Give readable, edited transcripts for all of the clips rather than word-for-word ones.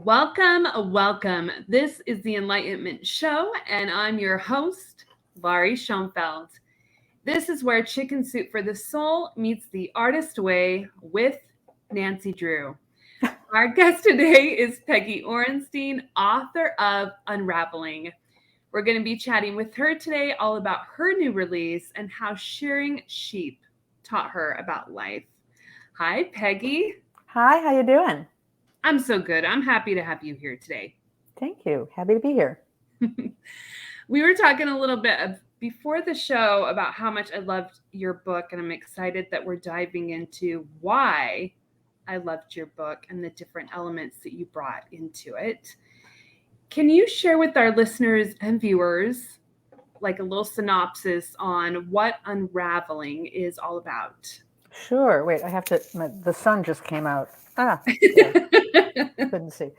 Welcome. This is the Enlightenment Show, and I'm your host, Laurie Schoenfeld. This is where Chicken Soup for the Soul meets the artist way with Nancy Drew. Our guest today is Peggy Orenstein, author of Unraveling. We're going to be chatting with her today all about her new release and how shearing sheep taught her about life. Hi, Peggy. Hi, how you doing? I'm so good. I'm happy to have you here today. Thank you. Happy to be here. We were talking a little bit before the show about how much I loved your book, and I'm excited that we're diving into why I loved your book and the different elements that you brought into it. Can you share with our listeners and viewers like a little synopsis on what Unraveling is all about? Sure. Wait, the sun just came out. Couldn't see.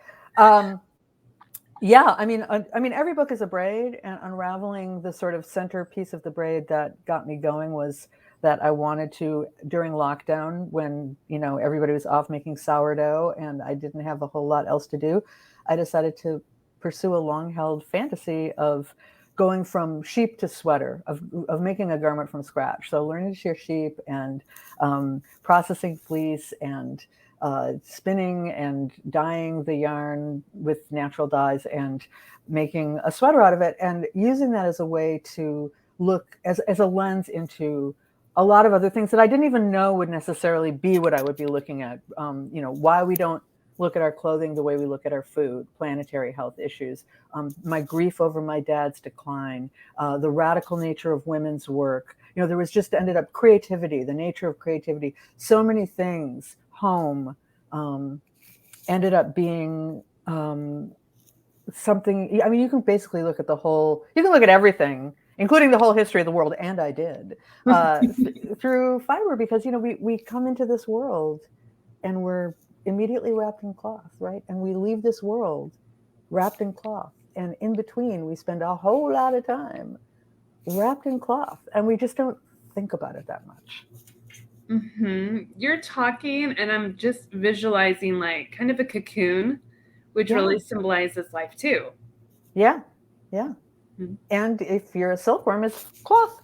Yeah, I mean, every book is a braid, and Unraveling, the sort of centerpiece of the braid that got me going was that I wanted to, during lockdown, when, everybody was off making sourdough and I didn't have a whole lot else to do, I decided to pursue a long-held fantasy of going from sheep to sweater, of making a garment from scratch. So learning to shear sheep and processing fleece and spinning and dyeing the yarn with natural dyes and making a sweater out of it, and using that as a way to look as a lens into a lot of other things that I didn't even know would necessarily be what I would be looking at. Why we don't look at our clothing the way we look at our food, planetary health issues, my grief over my dad's decline, the radical nature of women's work. There was just ended up creativity, the nature of creativity, so many things, home, ended up being something. I mean, you can basically look at you can look at everything, including the whole history of the world, and I did, through fiber, because, we come into this world and we're immediately wrapped in cloth, right? And we leave this world wrapped in cloth. And in between, we spend a whole lot of time wrapped in cloth, and we just don't think about it that much. Mm-hmm. You're talking, and I'm just visualizing like kind of a cocoon, which really symbolizes life too. Yeah. Mm-hmm. And if you're a silkworm, it's cloth.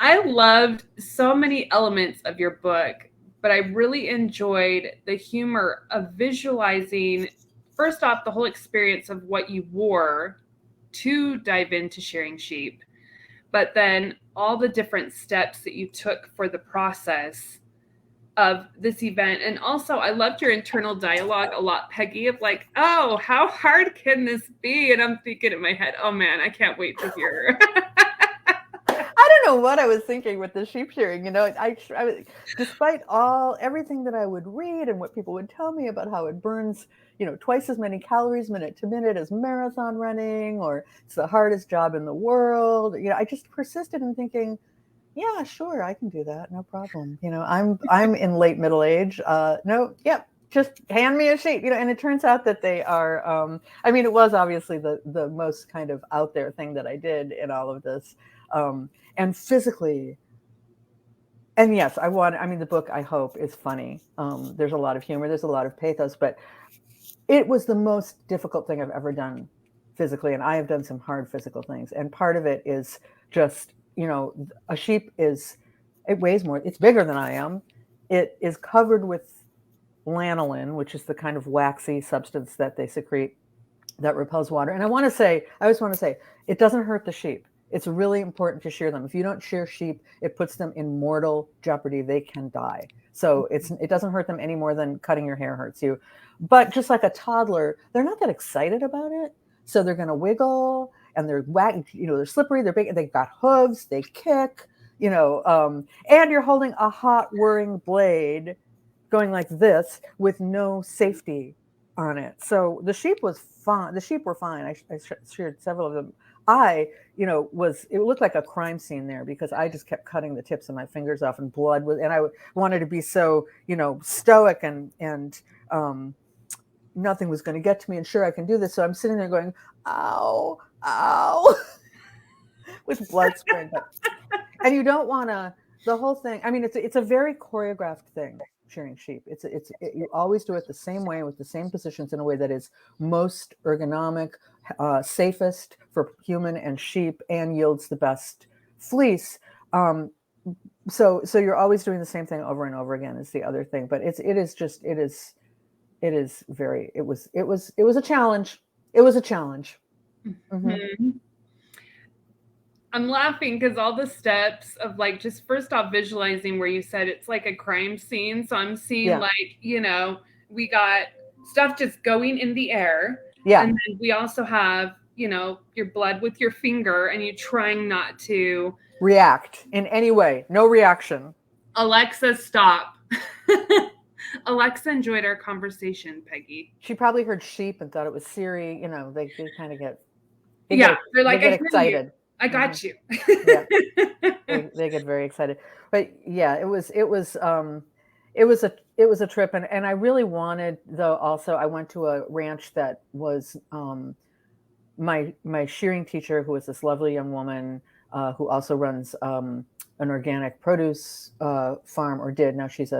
I loved so many elements of your book, but I really enjoyed the humor of visualizing, first off, the whole experience of what you wore to dive into shearing sheep, but then all the different steps that you took for the process of this event. And also, I loved your internal dialogue a lot, Peggy, of like, oh, how hard can this be? And I'm thinking in my head, oh man, I can't wait to hear. I don't know what I was thinking with the sheep shearing. I despite everything that I would read and what people would tell me about how it burns, twice as many calories minute to minute as marathon running, or it's the hardest job in the world. I just persisted in thinking, yeah, sure, I can do that, no problem. I'm in late middle age. Just hand me a sheet. And it turns out that they are. It was obviously the most kind of out there thing that I did in all of this. And physically, and yes, the book, I hope, is funny. There's a lot of humor, there's a lot of pathos, but it was the most difficult thing I've ever done physically. And I have done some hard physical things. And part of it is just, a sheep it weighs more, it's bigger than I am. It is covered with lanolin, which is the kind of waxy substance that they secrete that repels water. And I always want to say, it doesn't hurt the sheep. It's really important to shear them. If you don't shear sheep, it puts them in mortal jeopardy. They can die. So it doesn't hurt them any more than cutting your hair hurts you. But just like a toddler, they're not that excited about it. So they're going to wiggle, and they're they're slippery, they're big, they've got hooves, they kick, and you're holding a hot whirring blade going like this with no safety on it. So the sheep was fine. The sheep were fine. I sheared several of them. It looked like a crime scene there, because I just kept cutting the tips of my fingers off, and blood was, and I wanted to be so, stoic and nothing was going to get to me, and sure, I can do this. So I'm sitting there going, ow, ow, with blood spraying. And you don't want to, the whole thing, it's a very choreographed thing. shearing sheep. You always do it the same way with the same positions in a way that is most ergonomic, safest for human and sheep, and yields the best fleece. So you're always doing the same thing over and over again is the other thing. But it was a challenge. It was a challenge. Mm-hmm. I'm laughing because all the steps of like just first off visualizing where you said it's like a crime scene. So I'm seeing like, we got stuff just going in the air. Yeah. And then we also have, your blood with your finger and you trying not to react in any way. No reaction. Alexa, stop. Alexa enjoyed our conversation, Peggy. She probably heard sheep and thought it was Siri. They kind of get they're like, they get excited. I got you. Yeah. they get very excited. But yeah, it was a trip, and I really wanted, though, also I went to a ranch that was my shearing teacher, who was this lovely young woman who also runs an organic produce farm, or did. Now she's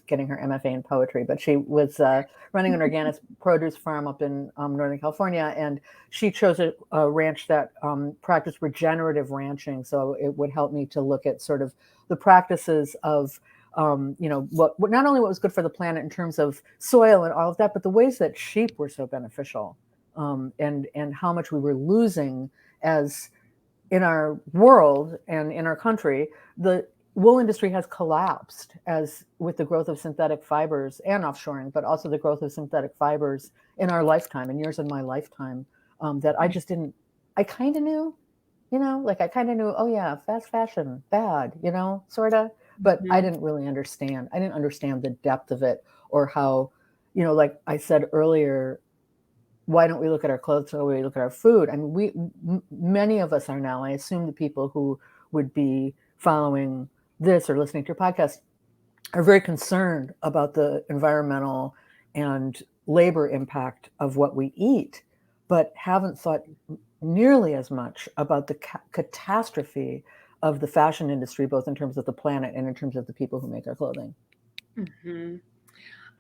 getting her MFA in poetry, but she was running an organic produce farm up in Northern California, and she chose a ranch that practiced regenerative ranching. So it would help me to look at sort of the practices of what not only what was good for the planet in terms of soil and all of that, but the ways that sheep were so beneficial, and how much we were losing as in our world and in our country. The wool industry has collapsed as with the growth of synthetic fibers and offshoring, but also the growth of synthetic fibers in our lifetime, and yours and my lifetime, that I just didn't, I kind of knew, I kind of knew, oh yeah, fast fashion, bad, sort of, but I didn't really understand. I didn't understand the depth of it, or how, like I said earlier, why don't we look at our clothes the way we look at our food? I mean, many of us are now, I assume the people who would be following this or listening to your podcast are very concerned about the environmental and labor impact of what we eat, but haven't thought nearly as much about the catastrophe of the fashion industry, both in terms of the planet and in terms of the people who make our clothing. Mm-hmm.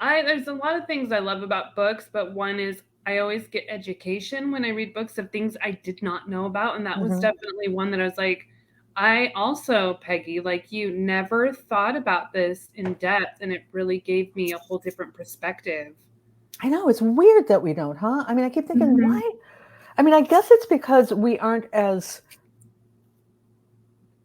There's a lot of things I love about books, but one is I always get education when I read books of things I did not know about. And that was definitely one that I was like, I also, Peggy, like you, never thought about this in depth. And it really gave me a whole different perspective. I know, it's weird that we don't, huh? I mean, I keep thinking, why? I mean, I guess it's because we aren't as,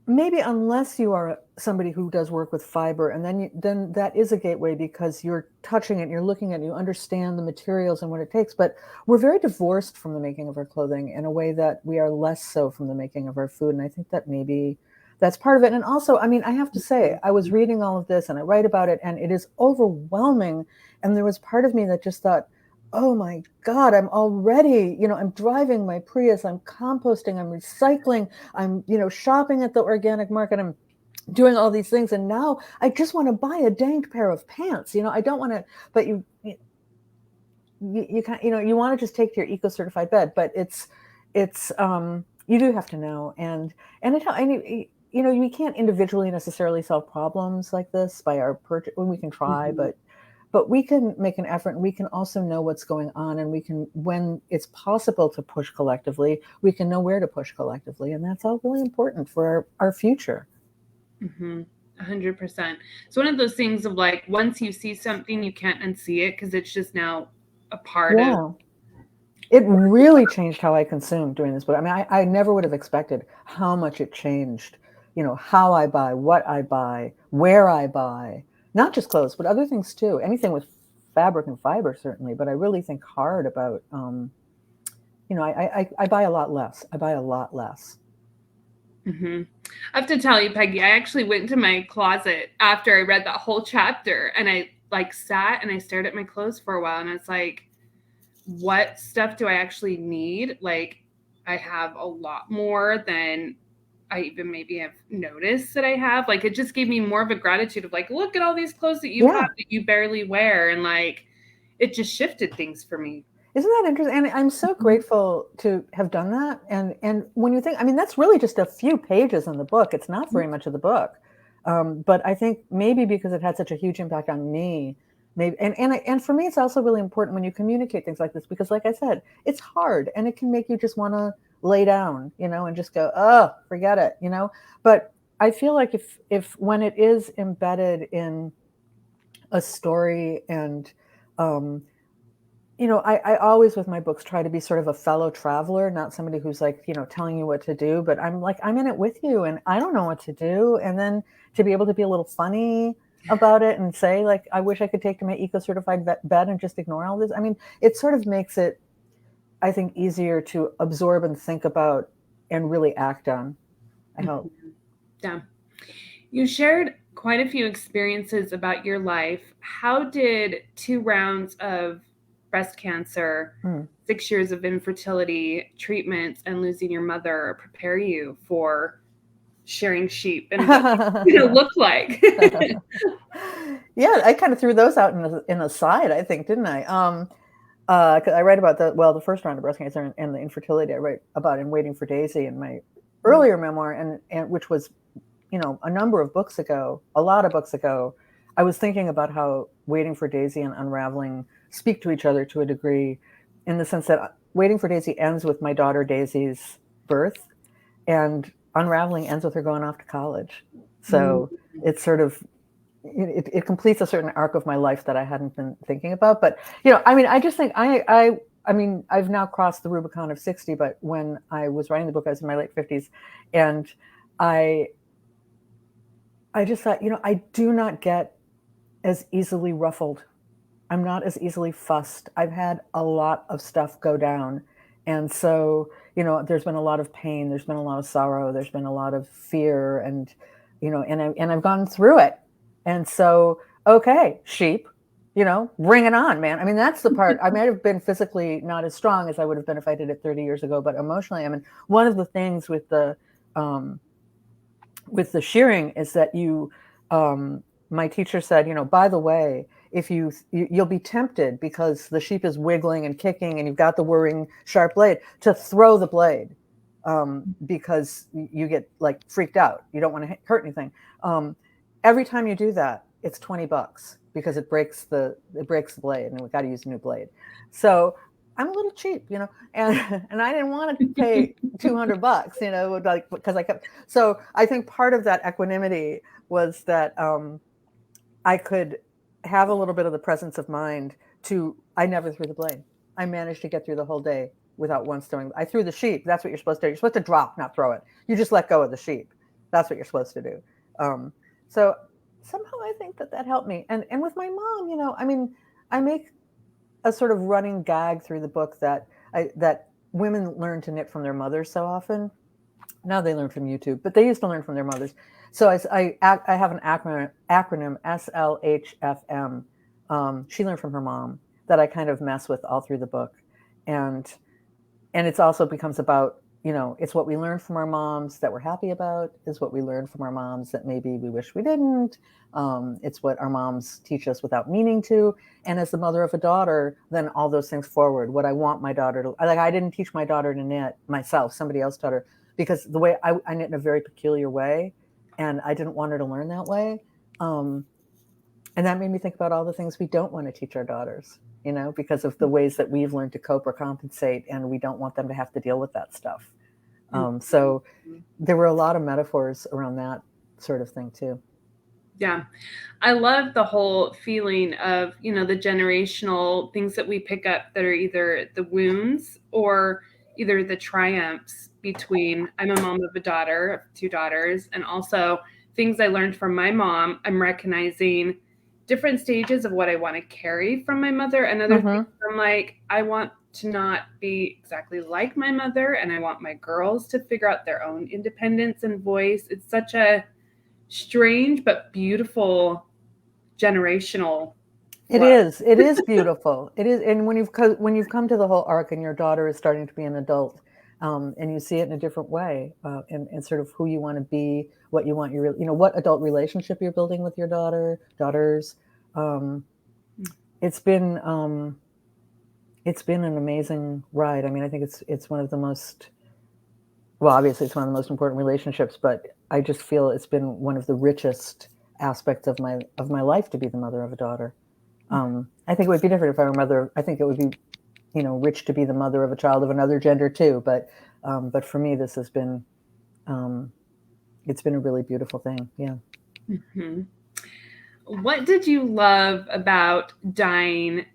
maybe unless you are somebody who does work with fiber, and then that is a gateway because you're touching it, you're looking at it, you understand the materials and what it takes. But we're very divorced from the making of our clothing in a way that we are less so from the making of our food. And I think that maybe that's part of it. And also, I mean, I have to say, I was reading all of this and I write about it, and it is overwhelming. And there was part of me that just thought, oh my God, I'm already, I'm driving my Prius, I'm composting, I'm recycling, I'm, shopping at the organic market, I'm doing all these things. And now I just want to buy a dang pair of pants. I don't want to, but you can't, you want to just take to your eco-certified bed, but it's you do have to know. And we can't individually necessarily solve problems like this by our purchase. Well, we can try, but we can make an effort, and we can also know what's going on, and we can, when it's possible to push collectively, we can know where to push collectively. And that's all really important for our future. 100%. It's one of those things of like, once you see something, you can't unsee it because it's just now a part of. It really changed how I consumed doing this book. I mean, I never would have expected how much it changed, how I buy, what I buy, where I buy. Not just clothes, but other things too. Anything with fabric and fiber, certainly. But I really think hard about, I buy a lot less. I have to tell you, Peggy, I actually went into my closet after I read that whole chapter, and I sat and I stared at my clothes for a while, and it's like, what stuff do I actually need? Like, I have a lot more than I even maybe have noticed that I have. Like, it just gave me more of a gratitude of like, look at all these clothes that you have that you barely wear. And like, it just shifted things for me. Isn't that interesting? And I'm so grateful to have done that. And when you think, I mean, that's really just a few pages in the book. It's not very much of the book. But I think maybe because it had such a huge impact on me, maybe, and for me, it's also really important when you communicate things like this, because like I said, it's hard and it can make you just want to lay down, and just go, oh, forget it, But I feel like if when it is embedded in a story and, um, I always with my books try to be sort of a fellow traveler, not somebody who's like, telling you what to do, but I'm like, I'm in it with you and I don't know what to do. And then to be able to be a little funny about it and say, like, I wish I could take to my eco-certified bed and just ignore all this. I mean, it sort of makes it, I think, easier to absorb and think about and really act on, I hope. Yeah. You shared quite a few experiences about your life. How did 2 rounds of breast cancer, 6 years of infertility treatments, and losing your mother prepare you for shearing sheep and what it look like? Yeah, I kind of threw those out in a side, I think, didn't I? 'Cause I write about the first round of breast cancer and the infertility I write about in Waiting for Daisy in my earlier memoir, and which was, a number of books ago, a lot of books ago. I was thinking about how Waiting for Daisy and Unraveling speak to each other to a degree, in the sense that Waiting for Daisy ends with my daughter Daisy's birth, and Unraveling ends with her going off to college. So it's sort of, it completes a certain arc of my life that I hadn't been thinking about. But, I mean, I just think I mean, I've now crossed the Rubicon of 60, but when I was writing the book, I was in my late 50s. And I just thought, I do not get as easily ruffled. I'm not as easily fussed. I've had a lot of stuff go down. And so, there's been a lot of pain, there's been a lot of sorrow, there's been a lot of fear, and, and I've gone through it. And so, okay, sheep, bring it on, man. I mean, that's the part. I might have been physically not as strong as I would have been if I did it 30 years ago, but emotionally, I mean, one of the things with the shearing is that my teacher said, by the way, if you'll be tempted, because the sheep is wiggling and kicking and you've got the whirring sharp blade, to throw the blade, because you get like freaked out. You don't want to hurt anything. Every time you do that, it's $20 because it breaks the blade, and we got to use a new blade. So I'm a little cheap, and I didn't want to pay $200, like, because I kept. So I think part of that equanimity was that I could have a little bit of the presence of mind I never threw the blade. I managed to get through the whole day without once throwing. I threw the sheep. That's what you're supposed to do. You're supposed to drop, not throw it. You just let go of the sheep. That's what you're supposed to do. So somehow I think that helped me. And with my mom, I mean, I make a sort of running gag through the book that women learn to knit from their mothers so often. Now they learn from YouTube, but they used to learn from their mothers. So I have an acronym SLHFM. She learned from her mom, that I kind of mess with all through the book, and it's also becomes about, it's what we learned from our moms that we're happy about, is what we learned from our moms that maybe we wish we didn't. It's what our moms teach us without meaning to. And as the mother of a daughter, then all those things forward. What I want my daughter to, like, I didn't teach my daughter to knit myself. Somebody else taught her, because the way I knit in a very peculiar way, and I didn't want her to learn that way. And that made me think about all the things we don't want to teach our daughters, because of the ways that we've learned to cope or compensate, and we don't want them to have to deal with that stuff. So there were a lot of metaphors around that sort of thing too. Yeah. I love the whole feeling of, the generational things that we pick up that are either the wounds or either the triumphs between, I'm a mom of a daughter, of 2 daughters, and also things I learned from my mom. I'm recognizing different stages of what I want to carry from my mother, and other things I'm like, I want to not be exactly like my mother, and I want my girls to figure out their own independence and voice. It's such a strange but beautiful generational flow. It is beautiful. It is. And when you've come to the whole arc and your daughter is starting to be an adult, and you see it in a different way, and sort of who you want to be, what you want what adult relationship you're building with your daughters. It's been an amazing ride. I mean, I think it's one of the most well, obviously it's one of the most important relationships, but I just feel it's been one of the richest aspects of my life to be the mother of a daughter. I think it would be different if I were a mother. I think it would be, rich to be the mother of a child of another gender too. But for me, this has been, it's been a really beautiful thing. Yeah. Mm-hmm. What did you love about dyeing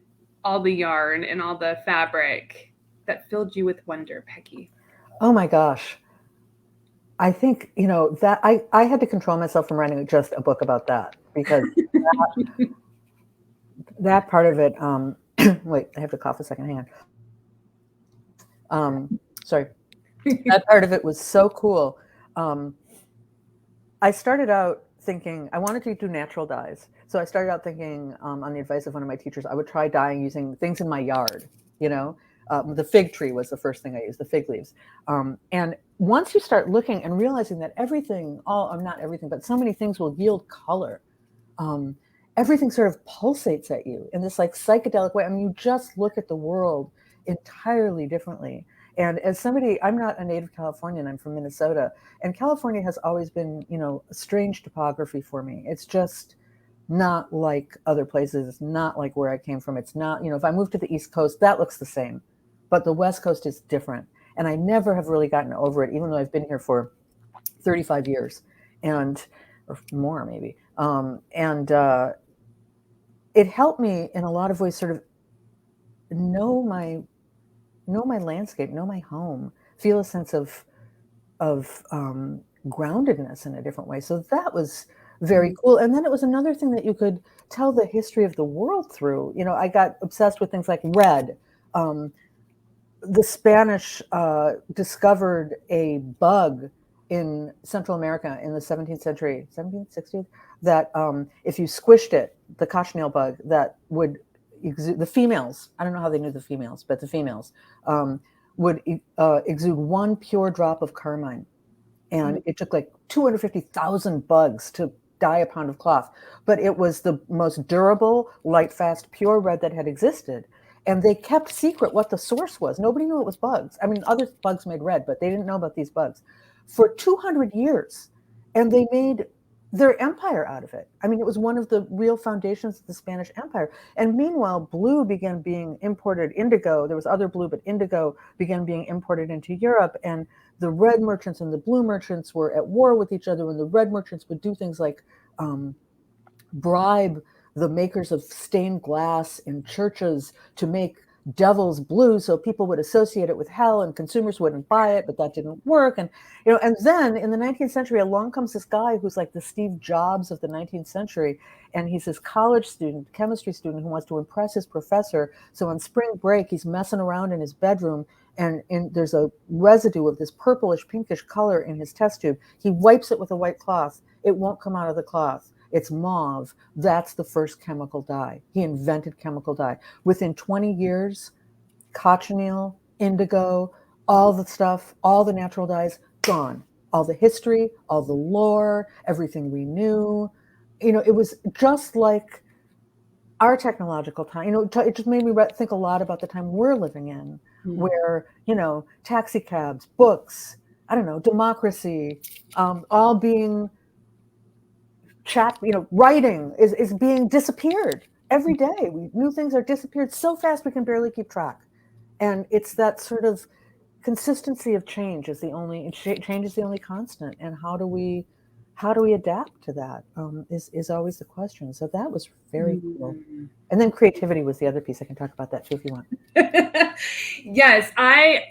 all the yarn and all the fabric that filled you with wonder, Peggy? Oh my gosh. I think, that I had to control myself from writing just a book about that, because that part of it, wait, I have to cough a second. Hang on. Sorry. That part of it was so cool. I started out thinking I wanted to do natural dyes. So I started out thinking, on the advice of one of my teachers, I would try dyeing using things in my yard. The fig tree was the first thing I used, the fig leaves. And once you start looking and realizing that everything, not everything, but so many things will yield color, everything sort of pulsates at you in this like psychedelic way. I mean, you just look at the world entirely differently. And as somebody, I'm not a native Californian, I'm from Minnesota, and California has always been, a strange topography for me. It's just not like other places. It's not like where I came from. It's not, if I move to the East Coast, that looks the same, but the West Coast is different. And I never have really gotten over it, even though I've been here for 35 years or more maybe. It helped me in a lot of ways sort of know my landscape, know my home, feel a sense of groundedness in a different way. So that was very cool. And then it was another thing that you could tell the history of the world through. I got obsessed with things like red. The Spanish discovered a bug in Central America in the 17th century, 1760s, that if you squished it, the cochineal bug, that would exude, the females, I don't know how they knew the females, but the females would exude one pure drop of carmine. And it took like 250,000 bugs to dye a pound of cloth. But it was the most durable, light, fast, pure red that had existed. And they kept secret what the source was. Nobody knew it was bugs. I mean, other bugs made red, but they didn't know about these bugs for 200 years. And they made their empire out of it. I mean, it was one of the real foundations of the Spanish Empire. And meanwhile, blue began being imported, indigo, there was other blue, but indigo began being imported into Europe. And the red merchants and the blue merchants were at war with each other. And the red merchants would do things like bribe the makers of stained glass in churches to make devil's blue, so people would associate it with hell and consumers wouldn't buy it, but that didn't work. And and then in the 19th century, along comes this guy who's like the Steve Jobs of the 19th century, and he's this college student, chemistry student, who wants to impress his professor. So on spring break, he's messing around in his bedroom, and there's a residue of this purplish pinkish color in his test tube. He wipes it with a white cloth. It won't come out of the cloth. It's mauve. That's the first chemical dye. He invented chemical dye. Within 20 years, cochineal, indigo, all the stuff, all the natural dyes, gone. All the history, all the lore, everything we knew. It was just like our technological time. It just made me think a lot about the time we're living in, where, taxi cabs, books, I don't know, democracy, all being writing is being disappeared every day. New things are disappeared so fast we can barely keep track. And it's that sort of consistency of change is the only constant. And how do we adapt to that is always the question. So that was very cool. And then creativity was the other piece. I can talk about that too if you want. Yes,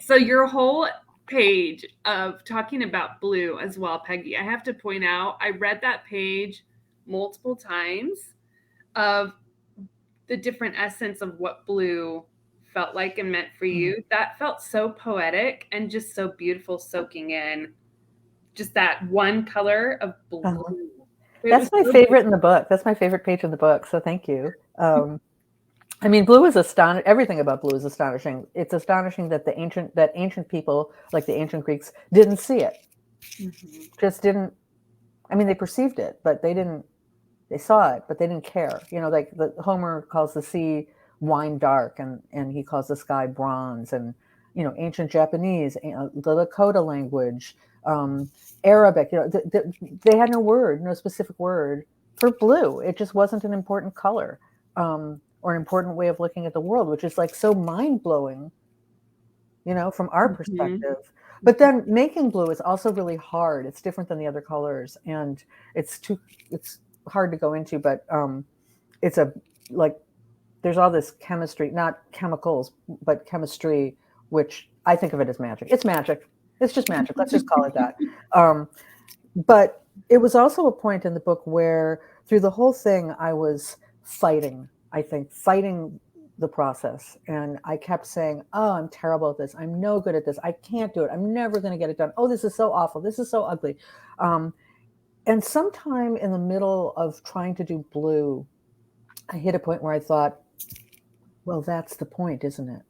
so your whole page of talking about blue as well, Peggy, I have to point out, I read that page multiple times of the different essence of what blue felt like and meant for you. That felt so poetic and just so beautiful, soaking in just that one color of blue. That's my favorite in the book. That's my favorite page in the book. So thank you. I mean, blue is astonishing. Everything about blue is astonishing. It's astonishing that ancient people, like the ancient Greeks, didn't see it. Just didn't. I mean, they perceived it, but they didn't. They saw it, but they didn't care. Like Homer calls the sea wine dark, and he calls the sky bronze, and ancient Japanese, the Lakota language, Arabic. They had no specific word for blue. It just wasn't an important color, or an important way of looking at the world, which is like so mind blowing, from our perspective. But then making blue is also really hard. It's different than the other colors, and it's hard to go into. But it's there's all this chemistry, not chemicals, but chemistry, which I think of it as magic. It's magic. It's just magic. Let's just call it that. But it was also a point in the book where through the whole thing, I was fighting the process. And I kept saying, oh, I'm terrible at this. I'm no good at this. I can't do it. I'm never going to get it done. Oh, this is so awful. This is so ugly. And sometime in the middle of trying to do blue, I hit a point where I thought, well, that's the point, isn't it?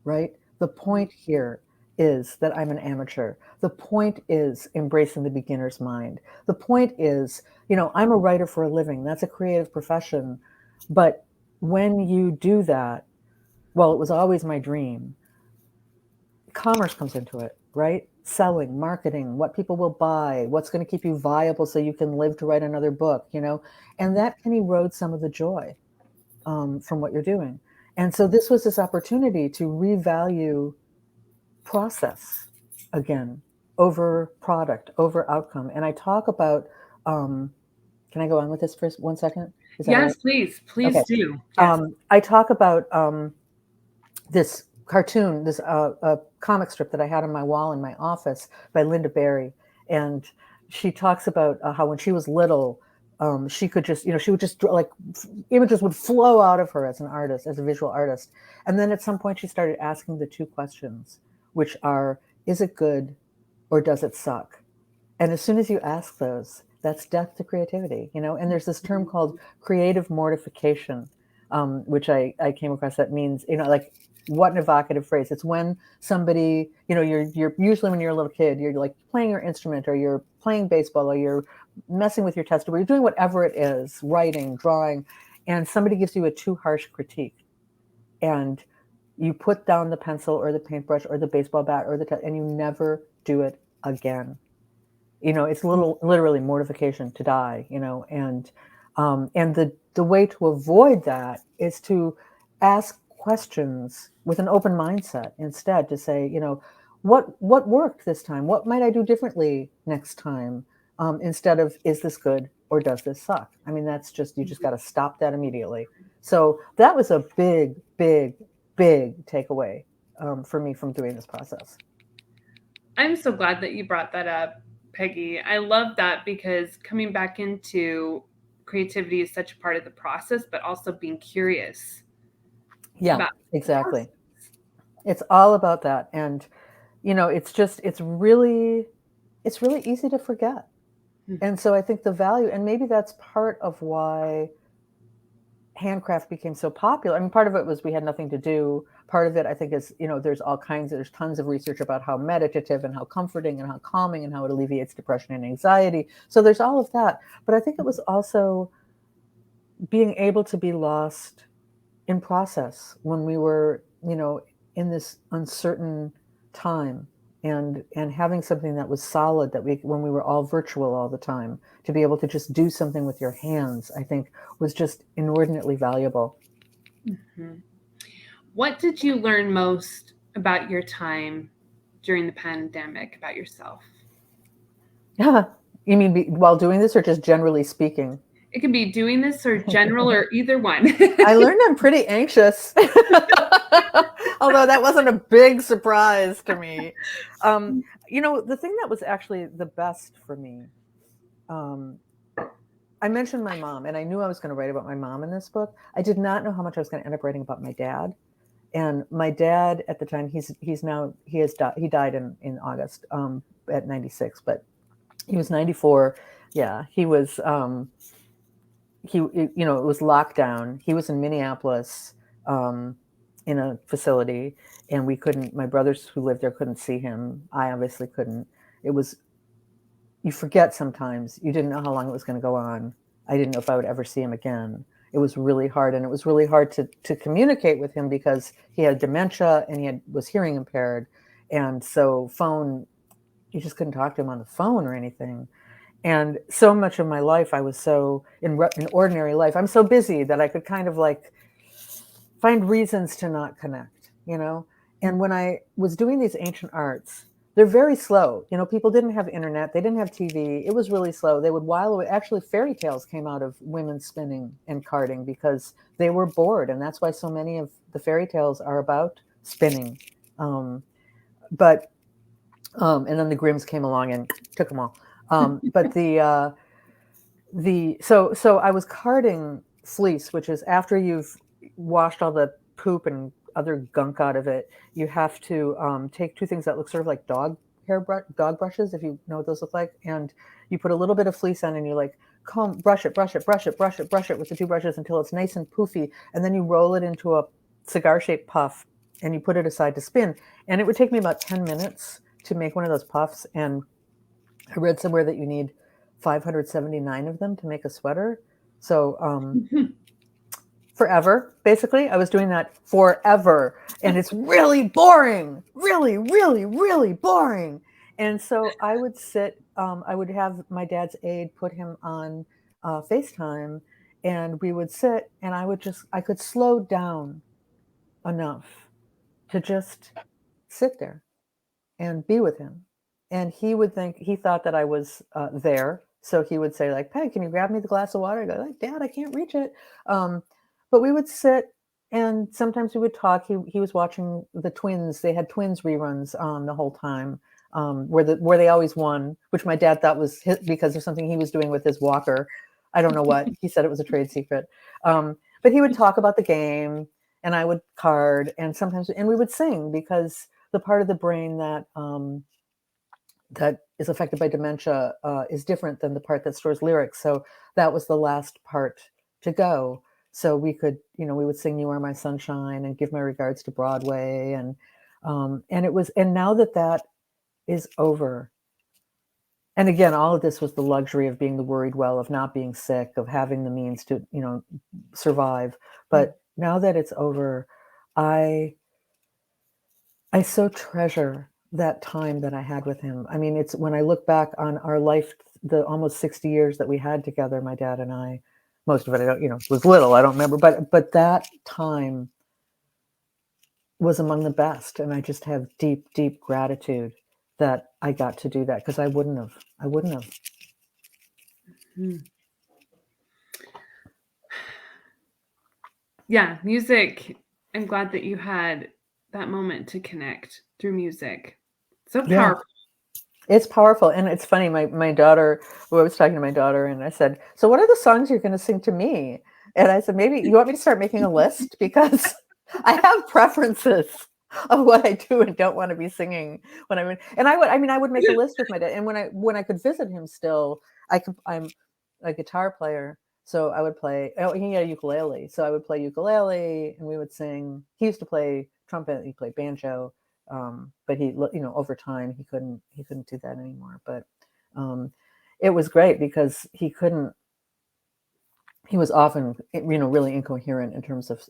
Right? The point here is that I'm an amateur. The point is embracing the beginner's mind. The point is, I'm a writer for a living. That's a creative profession. But when you do that, well, it was always my dream. Commerce comes into it, right? Selling, marketing, what people will buy, what's going to keep you viable so you can live to write another book, and that can erode some of the joy from what you're doing. And so this was this opportunity to revalue process again over product, over outcome. And I talk about, can I go on with this for 1 second? Yes, right? Please okay. do. Yes. I talk about this cartoon, this comic strip that I had on my wall in my office by Linda Berry. And she talks about how when she was little, she could just, she would just like images would flow out of her as an artist, as a visual artist. And then at some point she started asking the two questions, which are, is it good or does it suck? And as soon as you ask those, that's death to creativity, and there's this term called creative mortification, which I came across that means, like, what an evocative phrase. It's when somebody, you're usually when you're a little kid, you're like playing your instrument or you're playing baseball or you're messing with your test or you're doing whatever it is, writing, drawing, and somebody gives you a too harsh critique. And you put down the pencil or the paintbrush or the baseball bat or and you never do it again. It's literally mortification to die, and the way to avoid that is to ask questions with an open mindset instead, to say, what worked this time? What might I do differently next time? Instead of, is this good or does this suck? I mean, that's just, you just got to stop that immediately. So that was a big, big, big takeaway for me from doing this process. I'm so glad that you brought that up, Peggy. I love that, because coming back into creativity is such a part of the process, but also being curious. Yeah, exactly. It's all about that. And, it's really easy to forget. Mm-hmm. And so I think the value, and maybe that's part of why handcraft became so popular. I mean, part of it was we had nothing to do. Part of it, I think, is, there's tons of research about how meditative and how comforting and how calming and how it alleviates depression and anxiety. So there's all of that. But I think it was also being able to be lost in process when we were, in this uncertain time, and having something that was solid, that when we were all virtual all the time, to be able to just do something with your hands, I think was just inordinately valuable. Mm-hmm. What did you learn most about your time during the pandemic, about yourself? Yeah. You mean while doing this, or just generally speaking? It can be doing this or general or either one. I learned I'm pretty anxious. Although that wasn't a big surprise to me. The thing that was actually the best for me, I mentioned my mom, and I knew I was going to write about my mom in this book. I did not know how much I was going to end up writing about my dad. And my dad at the time, he died in August at 96, but he was 94. Yeah, he was, it was lockdown. He was in Minneapolis in a facility, and my brothers who lived there couldn't see him. I obviously couldn't. You forget sometimes. You didn't know how long it was going to go on. I didn't know if I would ever see him again. it was really hard. And it was really hard to communicate with him because he had dementia and was hearing impaired. And so you just couldn't talk to him on the phone or anything. And so much of my life, I was so in ordinary life, I'm so busy that I could kind of like find reasons to not connect, you know? And when I was doing these ancient arts, they're very slow. You know, people didn't have internet, they didn't have TV. It was really slow. They would while away. Actually, fairy tales came out of women spinning and carding because they were bored. And that's why so many of the fairy tales are about spinning. But and then the Grimms came along and took them all. But so I was carding fleece, which is after you've washed all the poop and other gunk out of it, you have to take two things that look sort of like dog brushes, if you know what those look like, and you put a little bit of fleece on and you like brush it with the two brushes until it's nice and poofy, and then you roll it into a cigar-shaped puff and you put it aside to spin. And it would take me about 10 minutes to make one of those puffs, and I read somewhere that you need 579 of them to make a sweater. So forever, basically. I was doing that forever. And it's really boring, really, really, really boring. And so I would sit, I would have my dad's aide put him on FaceTime, and we would sit, and I could slow down enough to just sit there and be with him. And he thought that I was there. So he would say like, Peg, can you grab me the glass of water? I go like, Dad, I can't reach it. But we would sit, and sometimes we would talk. He was watching the Twins. They had Twins reruns on the whole time, where they always won, which my dad thought was because of something he was doing with his walker. I don't know what. He said it was a trade secret. But he would talk about the game, and I would card, and we would sing, because the part of the brain that is affected by dementia is different than the part that stores lyrics. So that was the last part to go. So we would sing "You Are My Sunshine" and "Give My Regards to Broadway," and now that is over. And again, all of this was the luxury of being the worried well, of not being sick, of having the means to, survive. But now that it's over, I so treasure that time that I had with him. I mean, it's when I look back on our life, the almost 60 years that we had together, my dad and I, most of it, I don't, was little, I don't remember, but that time was among the best. And I just have deep, deep gratitude that I got to do that, because I wouldn't have. Mm-hmm. Yeah, music. I'm glad that you had that moment to connect through music. So powerful. Yeah. It's powerful. And it's funny, my daughter, I was talking to my daughter, and I said, so what are the songs you're going to sing to me? And I said, maybe you want me to start making a list, because I have preferences of what I do and don't want to be singing when I'm in. And I would make a list with my dad. And when I could visit him still, I'm a guitar player. So I would play, he had a ukulele. So I would play ukulele and we would sing. He used to play trumpet, he played banjo. But he, over time he couldn't do that anymore. But it was great because he was often, really incoherent in terms of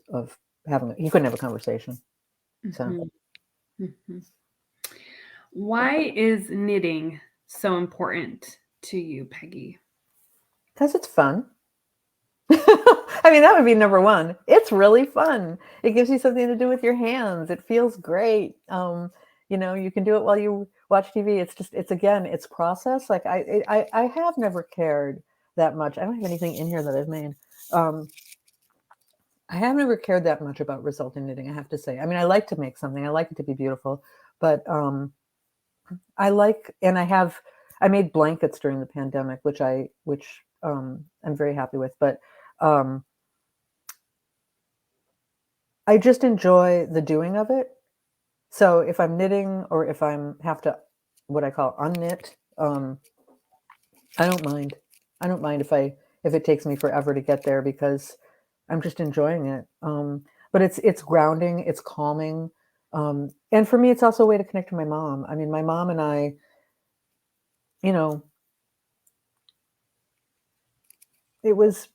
he couldn't have a conversation. So. Mm-hmm. Mm-hmm. Why is knitting so important to you, Peggy? Because it's fun. I mean, that would be number one. It's really fun. It gives you something to do with your hands. It feels great. You can do it while you watch TV. It's process. Like I have never cared that much. I don't have anything in here that I've made. I have never cared that much about result in knitting, I have to say. I mean, I like to make something. I like it to be beautiful, but I made blankets during the pandemic, which I'm very happy with, but I just enjoy the doing of it. So if I'm knitting, or if have to, what I call unknit, I don't mind. I don't mind if it takes me forever to get there, because I'm just enjoying it. But it's grounding, it's calming. And for me, it's also a way to connect to my mom. I mean, my mom and I, it was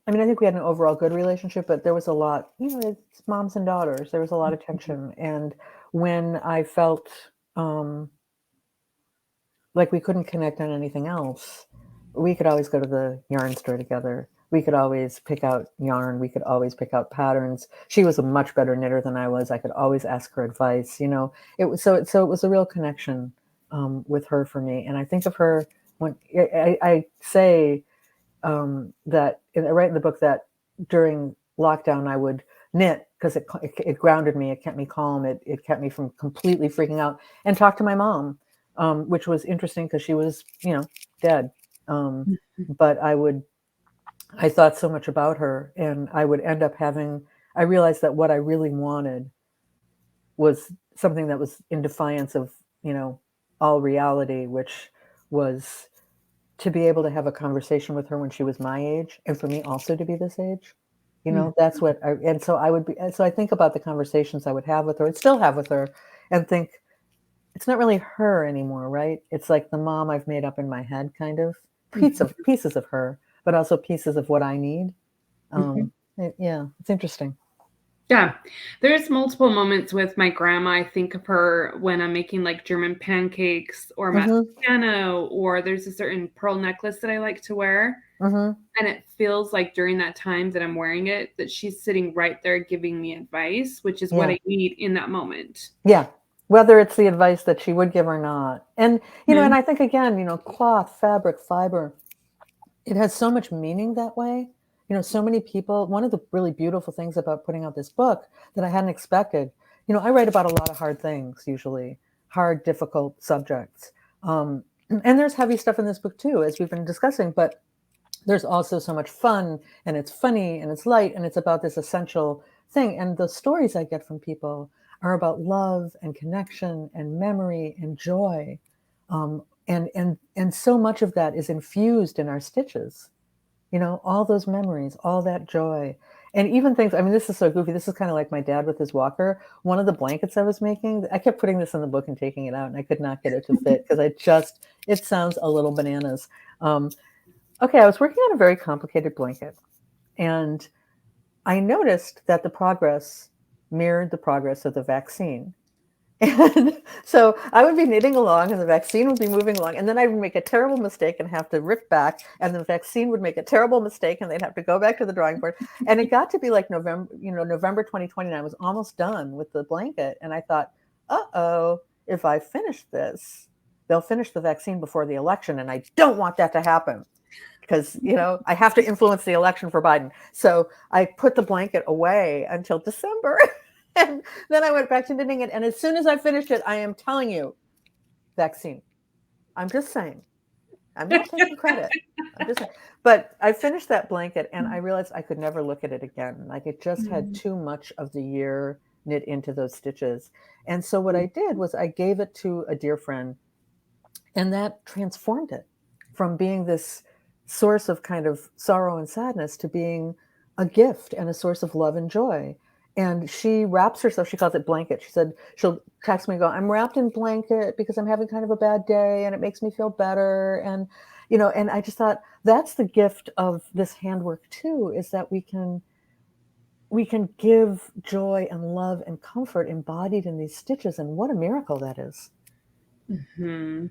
I mean, I think we had an overall good relationship, but there was a lot, it's moms and daughters. There was a lot of tension. And when I felt like we couldn't connect on anything else, we could always go to the yarn store together. We could always pick out yarn. We could always pick out patterns. She was a much better knitter than I was. I could always ask her advice. It was so it was a real connection with her for me. And I think of her when I say that I write in the book that during lockdown I would knit because it grounded me. It kept me calm. It kept me from completely freaking out, and talk to my mom, which was interesting because she was, dead. But I thought so much about her, and I would end up I realized that what I really wanted was something that was in defiance of, all reality, which was to be able to have a conversation with her when she was my age, and for me also to be this age. That's what so I think about the conversations I would have with her and still have with her, and think it's not really her anymore, right? It's like the mom I've made up in my head, kind of pieces of her, but also pieces of what I need. Yeah, it's interesting. Yeah, there's multiple moments with my grandma. I think of her when I'm making like German pancakes or mashed piano, or there's a certain pearl necklace that I like to wear. And it feels like during that time that I'm wearing it, that she's sitting right there giving me advice, which is what I need in that moment. Yeah. Whether it's the advice that she would give or not. And, and I think again, cloth, fabric, fiber, it has so much meaning that way. So many people, one of the really beautiful things about putting out this book that I hadn't expected, I write about a lot of hard things, usually hard, difficult subjects. And there's heavy stuff in this book too, as we've been discussing, but there's also so much fun, and it's funny and it's light, and it's about this essential thing. And the stories I get from people are about love and connection and memory and joy. And so much of that is infused in our stitches, all those memories, all that joy. And even things, I mean, this is so goofy. This is kind of like my dad with his walker. One of the blankets I was making, I kept putting this in the book and taking it out, and I could not get it to fit because it sounds a little bananas. Okay, I was working on a very complicated blanket, and I noticed that the progress mirrored the progress of the vaccine. And so I would be knitting along, and the vaccine would be moving along, and then I would make a terrible mistake and have to rip back, and the vaccine would make a terrible mistake, and they'd have to go back to the drawing board. And it got to be like November 2020, and I was almost done with the blanket, and I thought, if I finish this, they'll finish the vaccine before the election, and I don't want that to happen. Because, I have to influence the election for Biden. So I put the blanket away until December. And then I went back to knitting it. And as soon as I finished it, I am telling you, vaccine. I'm just saying. I'm not taking credit. I'm just saying. But I finished that blanket, and I realized I could never look at it again. Like, it just had too much of the year knit into those stitches. And so what I did was I gave it to a dear friend, and that transformed it from being this source of kind of sorrow and sadness to being a gift and a source of love and joy. And she wraps herself, she calls it blanket. She said, she'll text me and go, I'm wrapped in blanket because I'm having kind of a bad day and it makes me feel better. And, and I just thought that's the gift of this handwork too, is that we can give joy and love and comfort embodied in these stitches. And what a miracle that is. Mm-hmm.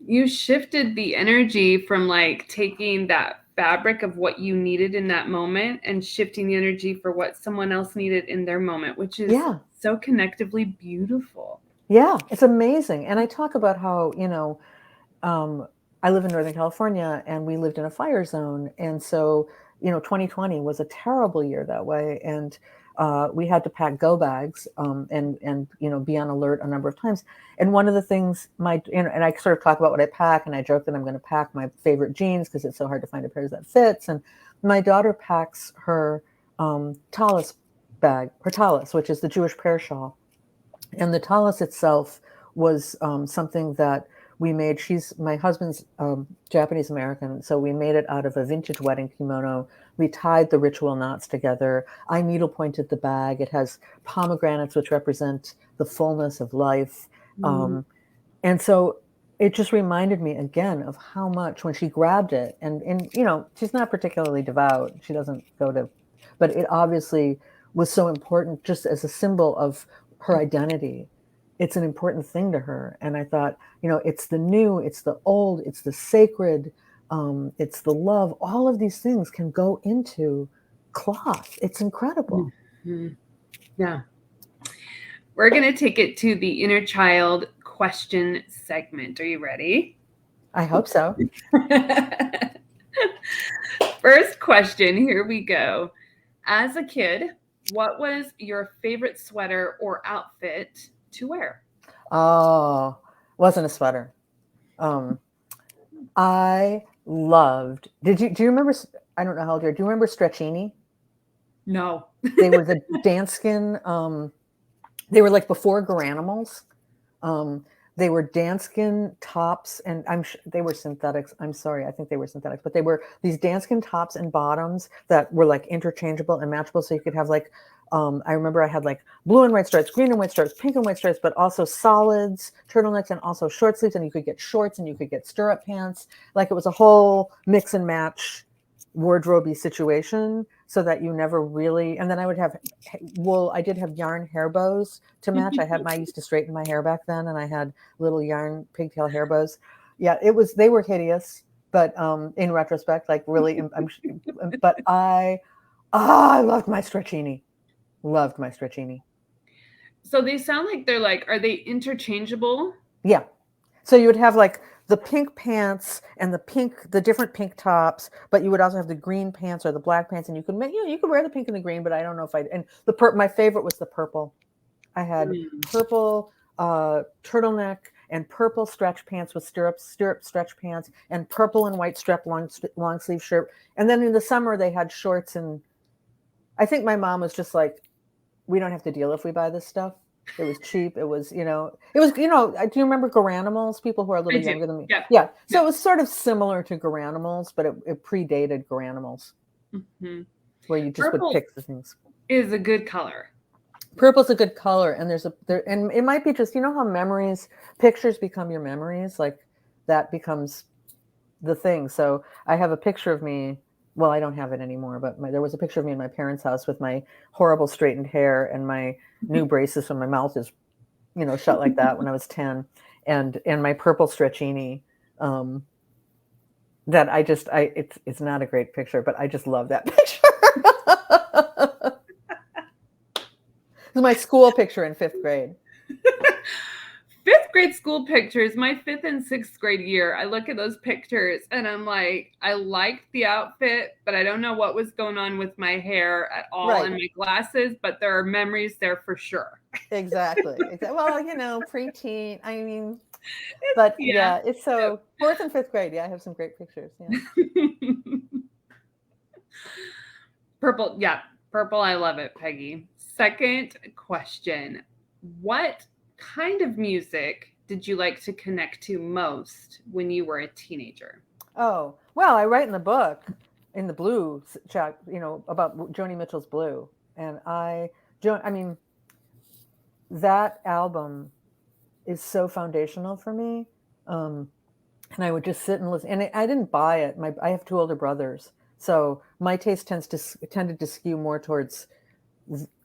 You shifted the energy from like taking that fabric of what you needed in that moment and shifting the energy for what someone else needed in their moment, which is so connectively beautiful. Yeah, it's amazing. And I talk about how, I live in Northern California, and we lived in a fire zone. And so, 2020 was a terrible year that way. And we had to pack go bags and be on alert a number of times. And one of the things and I sort of talk about what I pack, and I joke that I'm going to pack my favorite jeans because it's so hard to find a pair that fits. And my daughter packs her tallis bag, her tallis, which is the Jewish prayer shawl. And the tallis itself was something that we made. She's my husband's Japanese American, so we made it out of a vintage wedding kimono. We tied the ritual knots together. I needle pointed the bag. It has pomegranates, which represent the fullness of life. And so it just reminded me again of how much when she grabbed it, and you know, she's not particularly devout. She doesn't go to, but it obviously was so important just as a symbol of her identity. It's an important thing to her. And I thought, you know, it's the new, it's the old, it's the sacred, it's the love. All of these things can go into cloth. It's incredible. Mhm. Yeah. We're going to take it to the inner child question segment. Are you ready? I hope so. First question, here we go. As a kid, what was your favorite sweater or outfit to wear? Oh, wasn't a sweater. I loved, do you remember, I don't know how old you are. Do you remember Stretchini? No. They were the Danskin, they were like before Garanimals. They were Danskin tops, and they were synthetics. I'm sorry, I think they were synthetics, but they were these Danskin tops and bottoms that were like interchangeable and matchable. So you could have like, I remember I had like blue and white stripes, green and white stripes, pink and white stripes, but also solids, turtlenecks, and also short sleeves. And you could get shorts and you could get stirrup pants. Like it was a whole mix and match wardrobe situation, so that you never really, and then I would have wool. I did have yarn hair bows to match. I used to straighten my hair back then, and I had little yarn pigtail hair bows. Yeah, they were hideous, but in retrospect, like really, but I loved my Stretchini. Loved my Stretchini. So they sound like they're like, are they interchangeable? Yeah. So you would have like the pink pants and the different pink tops, but you would also have the green pants or the black pants, and you could make, you could wear the pink and the green, but I don't know if and my favorite was the purple. I had purple turtleneck and purple stretch pants with stirrup stretch pants, and purple and white strap long sleeve shirt. And then in the summer they had shorts, and I think my mom was just like, we don't have to deal if we buy this stuff. It was cheap. It was, do you remember Garanimals? People who are a little younger than me. Yeah. So it was sort of similar to Garanimals, but it predated Garanimals, where you just would pick the things. Is a good color. Purple's a good color, and and it might be just, you know how pictures become your memories, like that becomes the thing. So I have a picture of me. Well, I don't have it anymore, but there was a picture of me in my parents' house with my horrible straightened hair and my new braces, when my mouth is, shut like that, when I was 10, and my purple Stretchini. That it's not a great picture, but I just love that picture. It's my school picture in 5th grade. 5th grade school pictures, my 5th and 6th grade year, I look at those pictures and I'm like, I liked the outfit, but I don't know what was going on with my hair at all, and my glasses, but there are memories there for sure. Exactly. Well, preteen, I mean, but it's so 4th and 5th grade. Yeah, I have some great pictures. Yeah. Purple. Yeah. Purple. I love it, Peggy. Second question. What kind of music did you like to connect to most when you were a teenager? Oh, well, I write in the book, in the Blue chat, about Joni Mitchell's Blue. And that album is so foundational for me. And I would just sit and listen. And I didn't buy it. I have 2 older brothers, so my taste tended to skew more towards,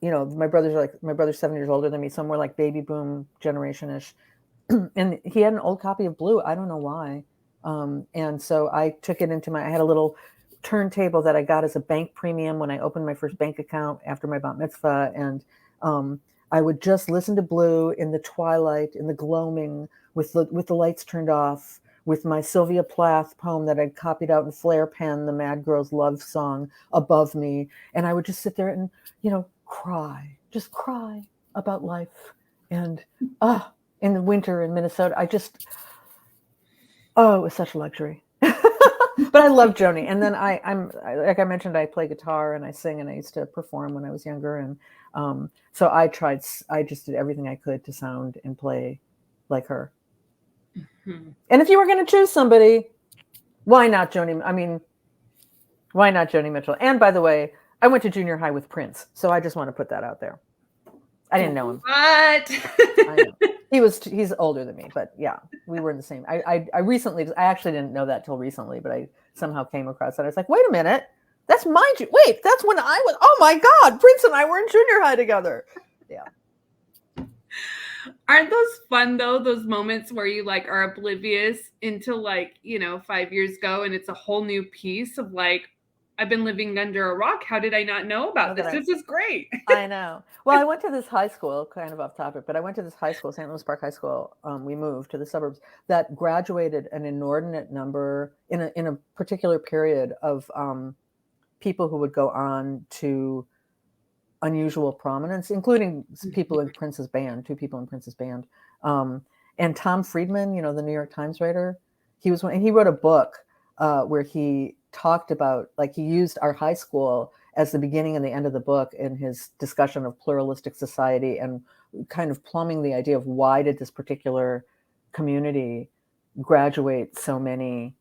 my brother's 7 years older than me, so more like baby boom generation-ish. And he had an old copy of Blue. I don't know why. And so I took it I had a little turntable that I got as a bank premium when I opened my first bank account after my bat mitzvah. And I would just listen to Blue in the twilight, in the gloaming, with the lights turned off, with my Sylvia Plath poem that I'd copied out in Flair pen, the Mad Girls Love Song, above me. And I would just sit there and, just cry about life. And in the winter in Minnesota, it was such a luxury. But I love Joni. And then I'm like I mentioned, I play guitar and I sing, and I used to perform when I was younger. And so I just did everything I could to sound and play like her. And if you were going to choose somebody, why not Joni? I mean, why not Joni Mitchell? And by the way, I went to junior high with Prince, so I just want to put that out there. I didn't know him. What? I know. He's older than me, but yeah, we were in the same. I recently, I actually didn't know that till recently, but I somehow came across that. I was like, wait a minute, that's wait, that's when I was, oh my God, Prince and I were in junior high together. Yeah. Aren't those fun though? Those moments where you like are oblivious until like, 5 years ago and it's a whole new piece of like, I've been living under a rock. How did I not know about this? This is great. I know. Well, I went to this high school, kind of off topic, but I went to this high school, St. Louis Park High School. We moved to the suburbs that graduated an inordinate number in a particular period of people who would go on to unusual prominence, including people in Prince's band, 2 people in Prince's band. And Tom Friedman, the New York Times writer, he wrote a book where he talked about, like, he used our high school as the beginning and the end of the book in his discussion of pluralistic society and kind of plumbing the idea of why did this particular community graduate so many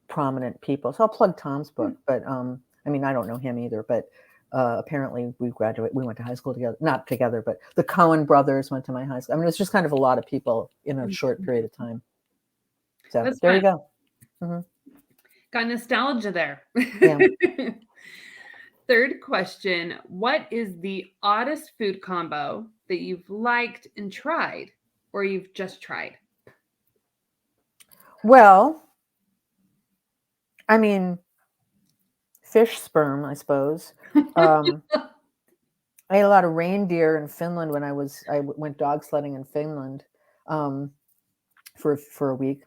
prominent people. So I'll plug Tom's book, but I mean, I don't know him either, but apparently we went to high school together, not together, but the Coen brothers went to my high school. I mean, it's just kind of a lot of people in a short period of time. So That's there fun. you go. Mm-hmm. Got nostalgia there. Yeah. Third question, what is the oddest food combo that you've liked and tried, or you've just tried? Well, I mean, fish sperm, I suppose. I ate a lot of reindeer in Finland when I went dog sledding in Finland for a week.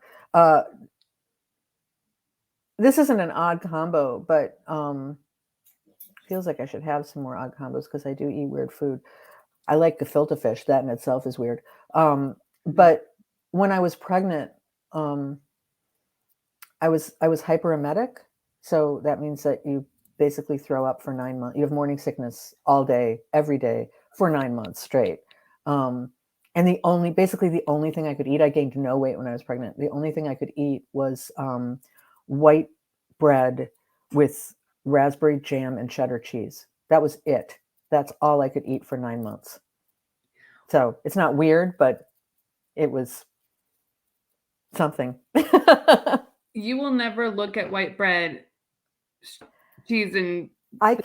This isn't an odd combo, but feels like I should have some more odd combos because I do eat weird food. I like gefilte fish. That in itself is weird. But when I was pregnant, I was hyperemetic. So that means that you basically throw up for 9 months. You have morning sickness all day, every day for 9 months straight. And the only thing I could eat, I gained no weight when I was pregnant. The only thing I could eat was white bread with raspberry jam and cheddar cheese. That was it. That's all I could eat for 9 months. So it's not weird, but it was something. You will never look at white bread, cheese, and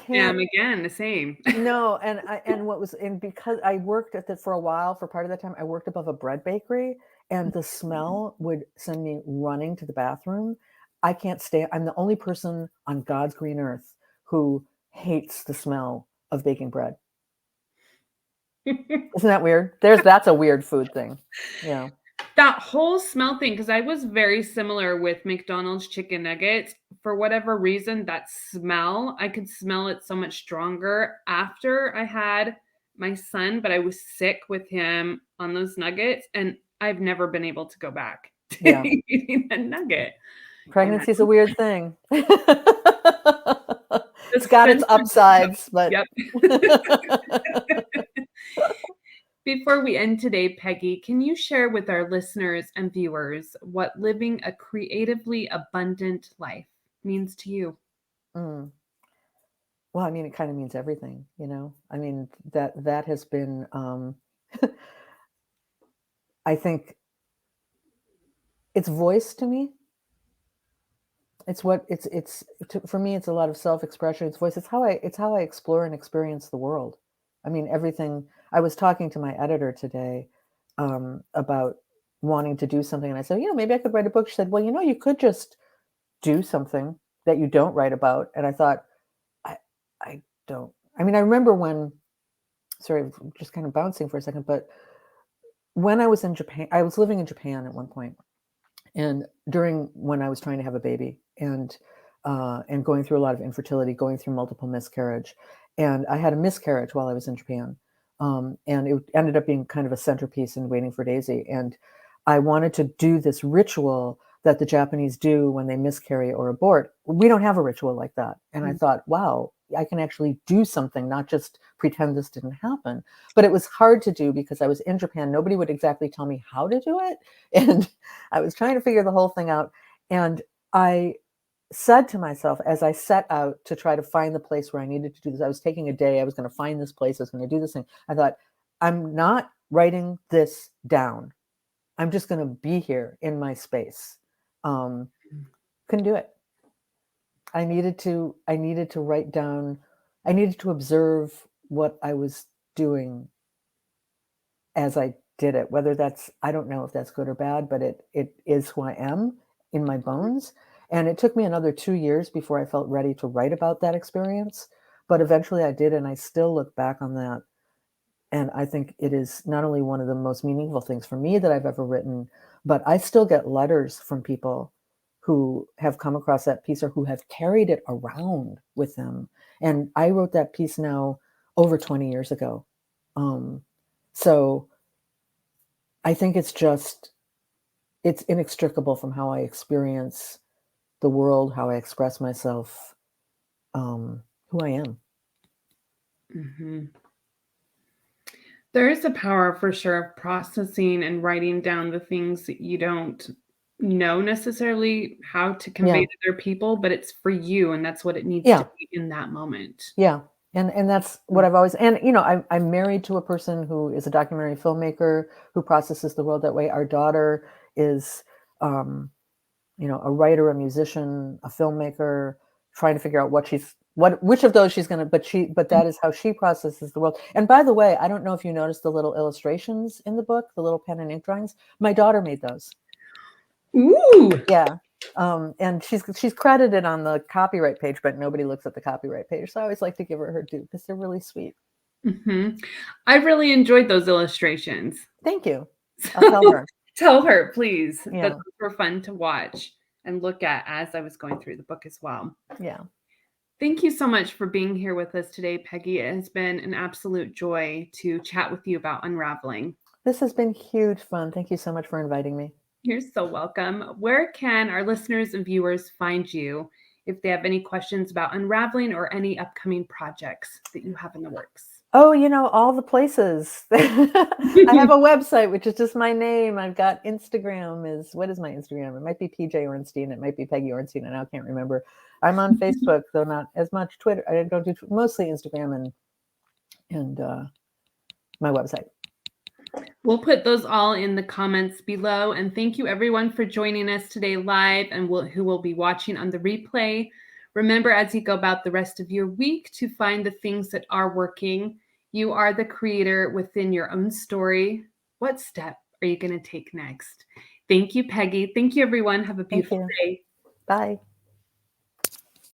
jam again the same. No, and because I worked at for a while, for part of that time, I worked above a bread bakery, and the smell would send me running to the bathroom. I can't stay. I'm the only person on God's green earth who hates the smell of baking bread. Isn't that weird? That's a weird food thing. Yeah. That whole smell thing, because I was very similar with McDonald's chicken nuggets. For whatever reason, that smell, I could smell it so much stronger after I had my son, but I was sick with him on those nuggets, and I've never been able to go back to eating a nugget. Pregnancy is a weird thing. It's got its upsides, but yep. Before we end today, Peggy, can you share with our listeners and viewers what living a creatively abundant life means to you? Well, I mean, it kind of means everything, I mean, that has been, I think it's voice to me. For me, it's a lot of self-expression. It's voice. It's how I explore and experience the world. I mean, everything. I was talking to my editor today about wanting to do something, and I said, maybe I could write a book. She said, well, you could just do something that you don't write about. And I thought, I don't. I mean, I remember when. Sorry, just kind of bouncing for a second, but when I was in Japan, I was living in Japan at one point, and when I was trying to have a baby, and going through a lot of infertility, going through multiple miscarriage, and I had a miscarriage while I was in Japan, and it ended up being kind of a centerpiece in Waiting for Daisy, and I wanted to do this ritual that the Japanese do when they miscarry or abort. We don't have a ritual like that, and I thought, wow, I can actually do something, not just pretend this didn't happen. But it was hard to do because I was in Japan. Nobody would exactly tell me how to do it. And I was trying to figure the whole thing out. And I said to myself, as I set out to try to find the place where I needed to do this, I was taking a day, I was going to find this place, I was going to do this thing. I thought, I'm not writing this down. I'm just going to be here in my space. Couldn't do it. I needed to write down, I needed to observe what I was doing as I did it, whether that's, I don't know if that's good or bad, but it is who I am in my bones. And it took me another 2 years before I felt ready to write about that experience. But eventually I did, and I still look back on that. And I think it is not only one of the most meaningful things for me that I've ever written, but I still get letters from people who have come across that piece or who have carried it around with them. And I wrote that piece now over 20 years ago. So I think it's inextricable from how I experience the world, how I express myself, who I am. Mm-hmm. There is a power for sure of processing and writing down the things that you don't know necessarily how to convey Yeah. to other people, but it's for you, and that's what it needs Yeah. to be in that moment. Yeah. And that's what I've always, and I'm married to a person who is a documentary filmmaker who processes the world that way. Our daughter is, a writer, a musician, a filmmaker, trying to figure out which of those she's going to, but that is how she processes the world. And by the way, I don't know if you noticed the little illustrations in the book, the little pen and ink drawings. My daughter made those. Ooh. Yeah. And she's credited on the copyright page, but nobody looks at the copyright page. So I always like to give her due because they're really sweet. Mm-hmm. I really enjoyed those illustrations. Thank you. I'll tell her. Tell her, please. Yeah. That those were fun to watch and look at as I was going through the book as well. Yeah. Thank you so much for being here with us today, Peggy. It has been an absolute joy to chat with you about Unraveling. This has been huge fun. Thank you so much for inviting me. You're so welcome. Where can our listeners and viewers find you if they have any questions about Unraveling or any upcoming projects that you have in the works? Oh, all the places. I have a website, which is just my name. I've got Instagram. What is my Instagram? It might be PJ Orenstein. It might be Peggy Orenstein. I now can't remember. I'm on Facebook, though not as much. Twitter. I don't do mostly Instagram and my website. We'll put those all in the comments below. And thank you everyone for joining us today live and who will be watching on the replay. Remember, as you go about the rest of your week, to find the things that are working. You are the creator within your own story. What step are you going to take next? Thank you, Peggy. Thank you, everyone. Have a beautiful day. Bye.